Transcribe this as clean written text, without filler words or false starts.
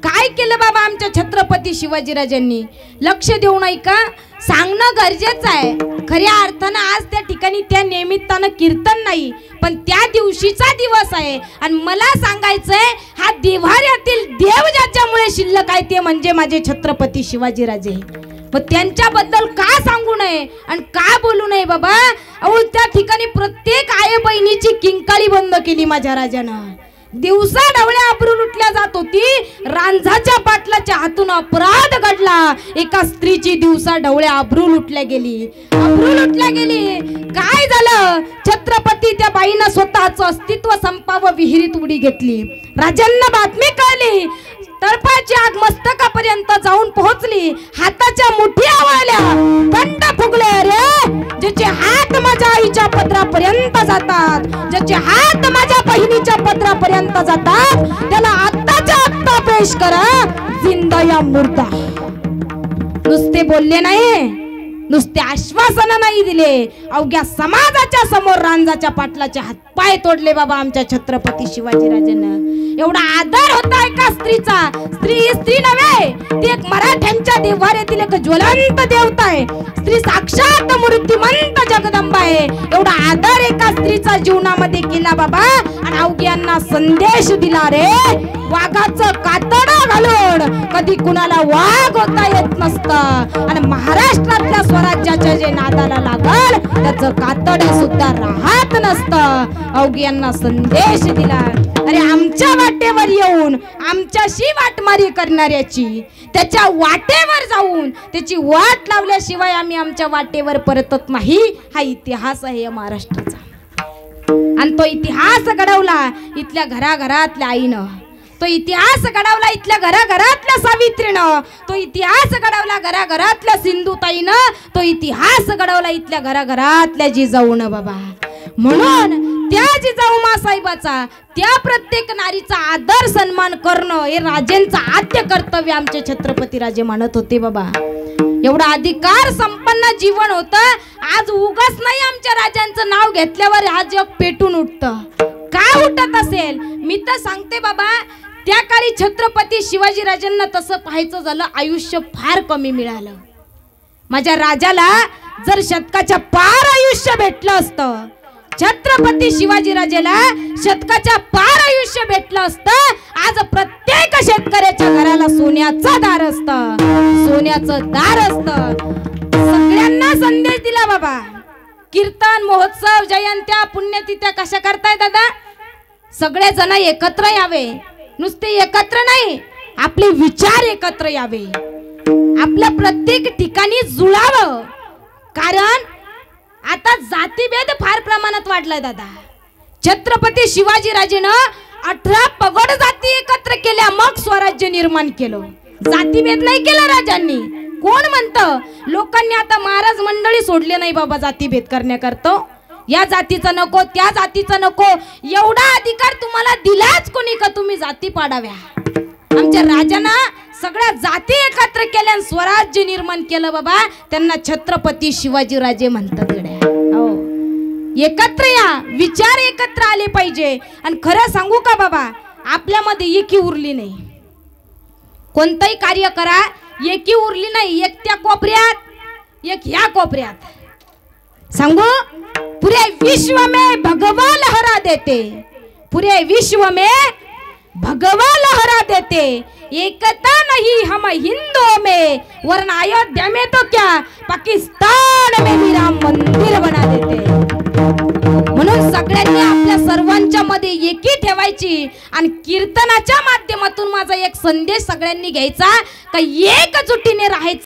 काय केलं बाबा आमच्या छत्रपती शिवाजीराजांनी? लक्ष देऊ नाही का? सांगणं गरजेचं आहे. खऱ्या अर्थानं आज त्या ठिकाणी त्या निमित्तानं कीर्तन नाही, पण त्या दिवशीचा दिवस आहे. आणि मला सांगायचंय, हा देव्हाऱ्यातील देव ज्याच्यामुळे शिल्लक आहे ते म्हणजे माझे छत्रपती शिवाजीराजे. मग त्यांच्याबद्दल का सांगू नये आणि का बोलू नये बाबा? अहो, त्या ठिकाणी प्रत्येक आई बहिणीची किंकाळी बंद केली माझ्या राजानं. दिवसा ढवळ्या अब्रू लुटल्या जात होती. रांझाच्या पाटलाच्या हातून अपराध घडला. एका स्त्रीची दिवसा ढवळ्या अब्रू लुटल्या गेली. काय झालं? छत्रपती त्या बाईनं स्वतःचं अस्तित्व संपावं विहिरीत उडी घेतली. राजांना बातमी कळली. तळपाची आग मस्तकापर्यंत जाऊन पोहोचली. हाताच्या मुठी आवळल्या, कंड फुगले. रे ज्याचे हात माझ्या आईच्या पदरापर्यंत जातात, ज्याचे हात माझ्या बहिणीच्या पदरापर्यंत जातात, त्याला आत्ताच्या आत्ता पेश करा, जिंदा या मुर्दा. नुसते बोलले नाही, नुसते आश्वासन नाही दिले, अवघ्या समाजाच्या समोर रांझाच्या पाटलाचे हातपाय तोडले बाबा आमच्या छत्रपती शिवाजीराजांना. एवढा आदर होता एका स्त्रीचा. स्त्री नव्हे, ती एक मराठ्यांच्या देव्हाऱ्यातील एक ज्वलंत देवता आहे. स्त्री साक्षात मूर्तिमंत जगदंबा आहे. एवढा आदर एका स्त्रीचा जीवनामध्ये केला बाबा. आणि अवघ्यांना संदेश दिला. रे वाघाचं कातडं घालून कधी कुणाला वाघ होता येत नसतं. आणि महाराष्ट्रातल्या स्वराज्याच्या जे नादाला लागल त्याचं कातडे सुद्धा राहत नसतं. अवघ्यांना संदेश दिला. अरे आमच्या वाटेवर येऊन आमच्याशी वाटमारी करणाऱ्याची, त्याच्या वाटेवर जाऊन त्याची वाट लावल्याशिवाय आम्ही आमच्या वाटेवर परतत नाही. हा इतिहास आहे महाराष्ट्राचा. आणि तो इतिहास घडवला इथल्या घराघरातल्या आईनं. तो इतिहास घडवला इथल्या घराघरातल्या सावित्रीनं. तो इतिहास घडवला घराघरातल्या सिंधुताईनं. तो इतिहास घडवला इथल्या घराघरातल्या जिजाऊनं बाबा. म्हणून त्या जिजाऊ मासाहेबाचा, त्या प्रत्येक नारीचा आदर सन्मान करणं हे राजेंचं आद्य कर्तव्य आमचे छत्रपती राजे मानत होते बाबा. एवढा अधिकार संपन्न जीवन होतं. आज उगाच नाही आमच्या राजांचं नाव घेतल्यावर हा जग पेटून उठतं. काय उठत असेल? मी तर सांगते बाबा, त्या काळी छत्रपती शिवाजीराजांना तसं पाहायचं झालं आयुष्य फार कमी मिळालं. माझ्या राजाला जर शतकाच्या पार आयुष्य भेटलं असतं, छत्रपती शिवाजीराजेला शतकाच्या पार आयुष्य भेटलं असतं, आज प्रत्येक शेतकऱ्याच्या घराला सोन्याचं दार असतं, सोन्याचं दार असतं. सगळ्यांना संदेश दिला बाबा. कीर्तन, महोत्सव, जयंत्या, पुण्यतिथ्या कशा करताय दादा? सगळे जण एकत्र यावे. नुसते एकत्र नाही, आपले विचार एकत्र यावे, आपल्या प्रत्येक ठिकाणी जुळावं. कारण आता जातीभेद फार प्रमाणात वाढलाय दादा. छत्रपती शिवाजीराजेनं 18 पगड जाती एकत्र केल्या, मग स्वराज्य निर्माण केलं. जातीभेद नाही केला राजांनी. कोण म्हणतं? लोकांनी आता महाराज मंडळी सोडले नाही बाबा जातीभेद करण्याकरता. या जातीचं नको, त्या जातीचं नको, एवढा अधिकार तुम्हाला दिलाच कोणी का तुम्ही जाती पाडाव्या? आमच्या राजांना सगळ्या जाती एकत्र केल्या, स्वराज्य निर्माण केलं बाबा. त्यांना छत्रपती शिवाजीराजे म्हणतात. हो, एकत्र या, विचार एकत्र आले पाहिजे. आणि खरं सांगू का बाबा, आपल्यामध्ये एकी उरली नाही. कोणतंही कार्य करा, एकी उरली नाही. एक त्या कोपऱ्यात, एक ह्या कोपऱ्यात. सांगू, पूरे विश्व में भगवा लहरा देते, पूरे विश्व में भगवा लहरा देते, एकता नहीं हम हिंदुओं में, वरना अयोध्या में तो क्या पाकिस्तान में भी राम मंदिर बना देते. म्हणून सगळ्यांनी आपल्या सर्वांच्या मध्ये एकी ठेवायची. आणि कीर्तनाच्या माध्यमातून माझा एक संदेश सगळ्यांनी घ्यायचा का एकजुटीने राहायचं.